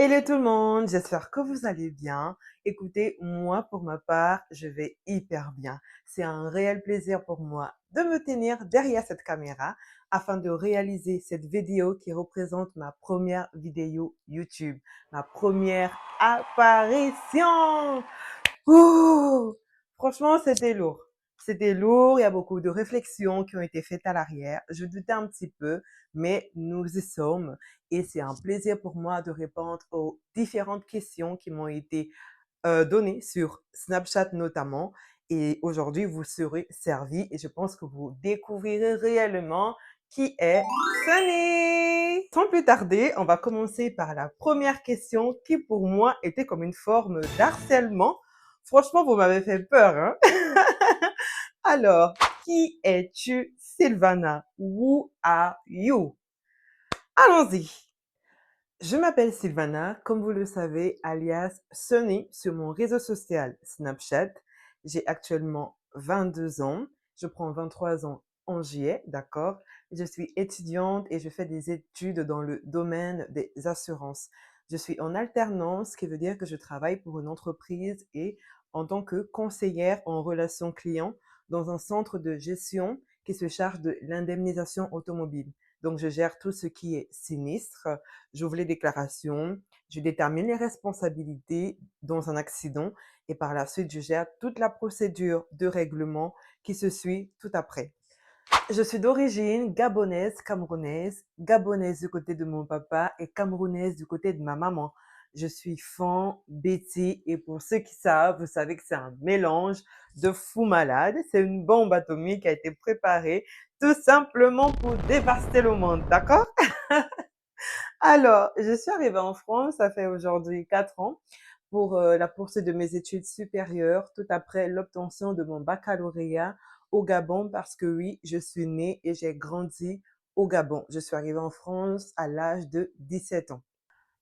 Hello tout le monde, j'espère que vous allez bien. Écoutez, moi pour ma part, je vais hyper bien. C'est un réel plaisir pour moi de me tenir derrière cette caméra afin de réaliser cette vidéo qui représente ma première vidéo YouTube, ma première apparition. Ouh! Franchement, c'était lourd. C'était lourd, il y a beaucoup de réflexions qui ont été faites à l'arrière. Je doutais un petit peu, mais nous y sommes et c'est un plaisir pour moi de répondre aux différentes questions qui m'ont été données sur Snapchat notamment. Et aujourd'hui, vous serez servis et je pense que vous découvrirez réellement qui est Sunny. Sans plus tarder, on va commencer par la première question qui pour moi était comme une forme d'harcèlement. Franchement, vous m'avez fait peur, hein? Alors, qui es-tu, Sylvana? Who are you? Allons-y. Je m'appelle Sylvana, comme vous le savez, alias Sunny sur mon réseau social Snapchat. J'ai actuellement 22 ans. Je prends 23 ans en juillet, d'accord? Je suis étudiante et je fais des études dans le domaine des assurances. Je suis en alternance, ce qui veut dire que je travaille pour une entreprise et en tant que conseillère en relations clients dans un centre de gestion qui se charge de l'indemnisation automobile. Donc, je gère tout ce qui est sinistre, j'ouvre les déclarations, je détermine les responsabilités dans un accident et par la suite, je gère toute la procédure de règlement qui se suit tout après. Je suis d'origine gabonaise, camerounaise, gabonaise du côté de mon papa et camerounaise du côté de ma maman. Je suis fan Betty et pour ceux qui savent, vous savez que c'est un mélange de fou malade. C'est une bombe atomique qui a été préparée tout simplement pour dévaster le monde, d'accord? Alors, je suis arrivée en France, ça fait aujourd'hui 4 ans, pour la poursuite de mes études supérieures, tout après l'obtention de mon baccalauréat au Gabon, parce que oui, je suis née et j'ai grandi au Gabon. Je suis arrivée en France à l'âge de 17 ans.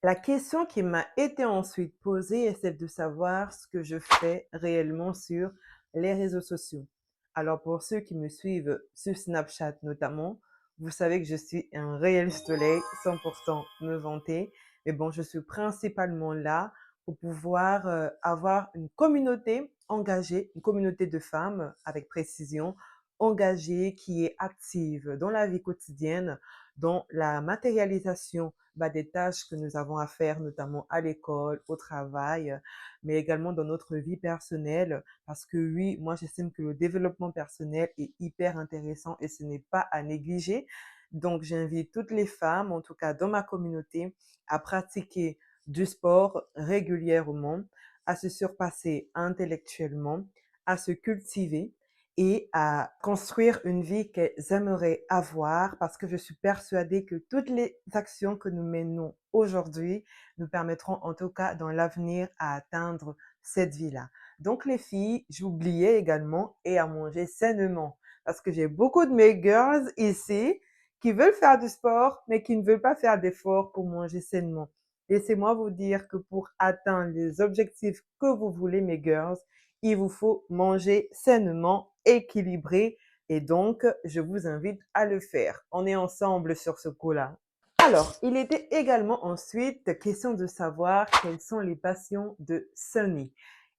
La question qui m'a été ensuite posée est celle de savoir ce que je fais réellement sur les réseaux sociaux. Alors pour ceux qui me suivent sur Snapchat notamment, vous savez que je suis un réel soleil, 100% me vanter. Mais bon, je suis principalement là pour pouvoir avoir une communauté engagée, une communauté de femmes avec précision, engagée, qui est active dans la vie quotidienne, dans la matérialisation des tâches que nous avons à faire, notamment à l'école, au travail, mais également dans notre vie personnelle. Parce que oui, moi, j'estime que le développement personnel est hyper intéressant et ce n'est pas à négliger. Donc, j'invite toutes les femmes, en tout cas dans ma communauté, à pratiquer du sport régulièrement, à se surpasser intellectuellement, à se cultiver et à construire une vie qu'elles aimeraient avoir parce que je suis persuadée que toutes les actions que nous menons aujourd'hui nous permettront en tout cas dans l'avenir à atteindre cette vie-là. Donc les filles, j'oubliais également et à manger sainement parce que j'ai beaucoup de mes girls ici qui veulent faire du sport mais qui ne veulent pas faire d'efforts pour manger sainement. Laissez-moi vous dire que pour atteindre les objectifs que vous voulez, mes girls, il vous faut manger sainement, équilibré et donc je vous invite à le faire. On est ensemble sur ce coup-là. Alors, il était également ensuite question de savoir quelles sont les passions de Sunny.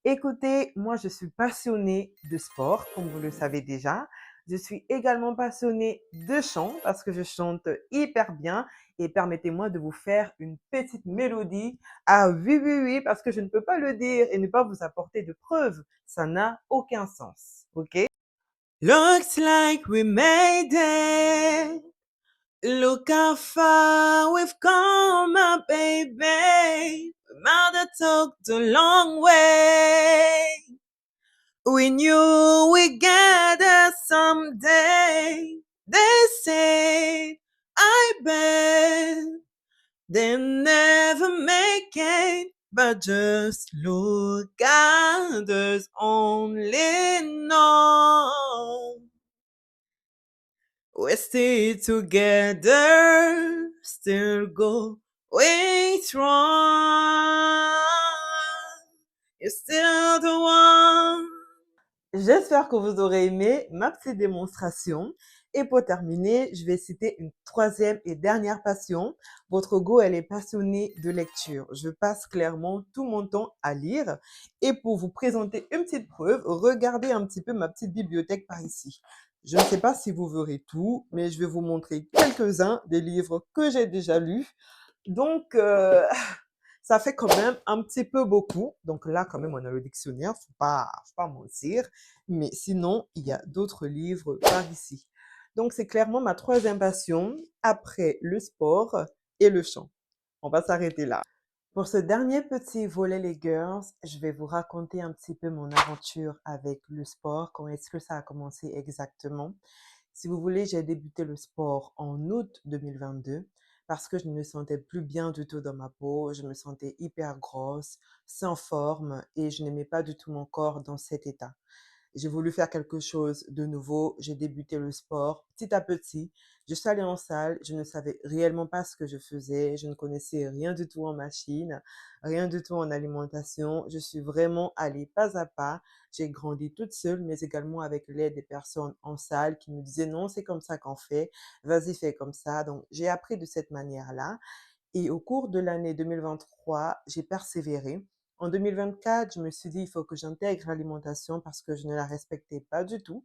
Écoutez, moi je suis passionnée de sport, comme vous le savez déjà. Je suis également passionnée de chant parce que je chante hyper bien et permettez-moi de vous faire une petite mélodie. Ah oui, oui, oui, parce que je ne peux pas le dire et ne pas vous apporter de preuves. Ça n'a aucun sens. OK? Looks like we made it. Look how far we've come, my baby. We might have took the long way. We knew we'd get there someday. They say, I bet they never make it. But just look at us only know. We stay together, still going strong. You're still the one. J'espère que vous aurez aimé ma petite démonstration Et pour terminer, je vais citer une troisième et dernière passion. Votre go, elle est passionnée de lecture. Je passe clairement tout mon temps à lire. Et pour vous présenter une petite preuve, regardez un petit peu ma petite bibliothèque par ici. Je ne sais pas si vous verrez tout, mais je vais vous montrer quelques-uns des livres que j'ai déjà lus. Donc, ça fait quand même un petit peu beaucoup. Donc là, quand même, on a le dictionnaire, faut pas mentir. Mais sinon, il y a d'autres livres par ici. Donc, c'est clairement ma troisième passion après le sport et le chant. On va s'arrêter là. Pour ce dernier petit volet, les girls, je vais vous raconter un petit peu mon aventure avec le sport. Comment est-ce que ça a commencé exactement? Si vous voulez, j'ai débuté le sport en août 2022 parce que je ne me sentais plus bien du tout dans ma peau. Je me sentais hyper grosse, sans forme et je n'aimais pas du tout mon corps dans cet état. J'ai voulu faire quelque chose de nouveau. J'ai débuté le sport petit à petit. Je suis allée en salle. Je ne savais réellement pas ce que je faisais. Je ne connaissais rien du tout en machine, rien du tout en alimentation. Je suis vraiment allée pas à pas. J'ai grandi toute seule, mais également avec l'aide des personnes en salle qui me disaient non, c'est comme ça qu'on fait. Vas-y, fais comme ça. Donc, j'ai appris de cette manière-là. Et au cours de l'année 2023, j'ai persévéré. En 2024, je me suis dit, il faut que j'intègre l'alimentation parce que je ne la respectais pas du tout.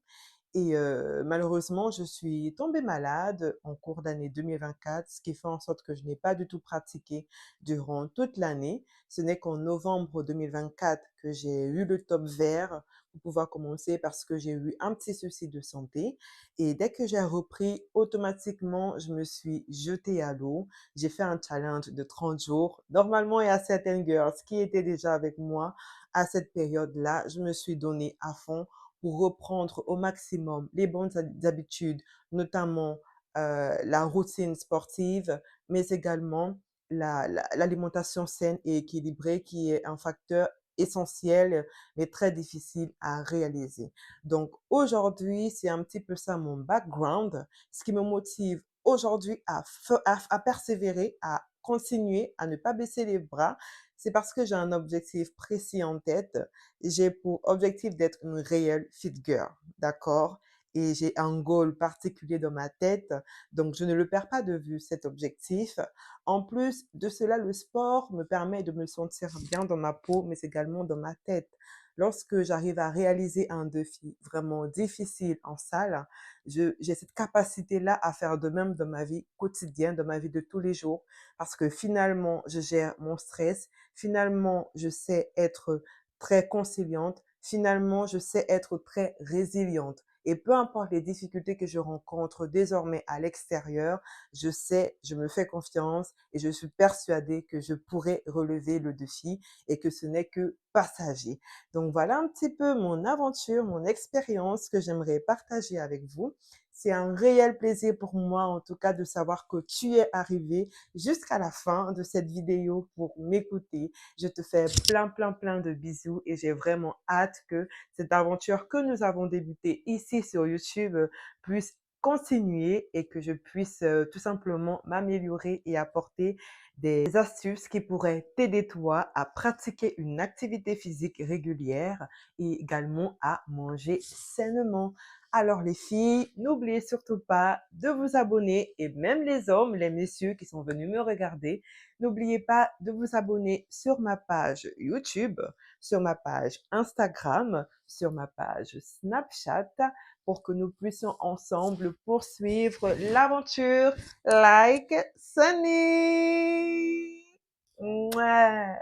Et malheureusement, je suis tombée malade en cours d'année 2024, ce qui fait en sorte que je n'ai pas du tout pratiqué durant toute l'année. Ce n'est qu'en novembre 2024 que j'ai eu le top vert pour pouvoir commencer parce que j'ai eu un petit souci de santé. Et dès que j'ai repris, automatiquement, je me suis jetée à l'eau. J'ai fait un challenge de 30 jours. Normalement, il y a certaines girls qui étaient déjà avec moi à cette période-là. Je me suis donnée à fond pour reprendre au maximum les bonnes habitudes, notamment la routine sportive, mais également l'alimentation saine et équilibrée qui est un facteur essentiel mais très difficile à réaliser. Donc aujourd'hui, c'est un petit peu ça mon background, ce qui me motive aujourd'hui à persévérer, à continuer, à ne pas baisser les bras. C'est parce que j'ai un objectif précis en tête. J'ai pour objectif d'être une réelle fit girl, d'accord? Et j'ai un goal particulier dans ma tête, donc je ne le perds pas de vue, cet objectif. En plus de cela, le sport me permet de me sentir bien dans ma peau, mais également dans ma tête. Lorsque j'arrive à réaliser un défi vraiment difficile en salle, j'ai cette capacité-là à faire de même dans ma vie quotidienne, dans ma vie de tous les jours, parce que finalement, je gère mon stress, finalement, je sais être très conciliante. Finalement, je sais être très résiliente. Et peu importe les difficultés que je rencontre désormais à l'extérieur, je sais, je me fais confiance et je suis persuadée que je pourrai relever le défi et que ce n'est que passager. Donc voilà un petit peu mon aventure, mon expérience que j'aimerais partager avec vous. C'est un réel plaisir pour moi, en tout cas, de savoir que tu es arrivé jusqu'à la fin de cette vidéo pour m'écouter. Je te fais plein, plein, plein de bisous et j'ai vraiment hâte que cette aventure que nous avons débutée ici sur YouTube puisse continuer et que je puisse tout simplement m'améliorer et apporter des astuces qui pourraient t'aider toi à pratiquer une activité physique régulière et également à manger sainement. Alors les filles, n'oubliez surtout pas de vous abonner et même les hommes, les messieurs qui sont venus me regarder, n'oubliez pas de vous abonner sur ma page YouTube, sur ma page Instagram, sur ma page Snapchat pour que nous puissions ensemble poursuivre l'aventure like Sunny. Mouah.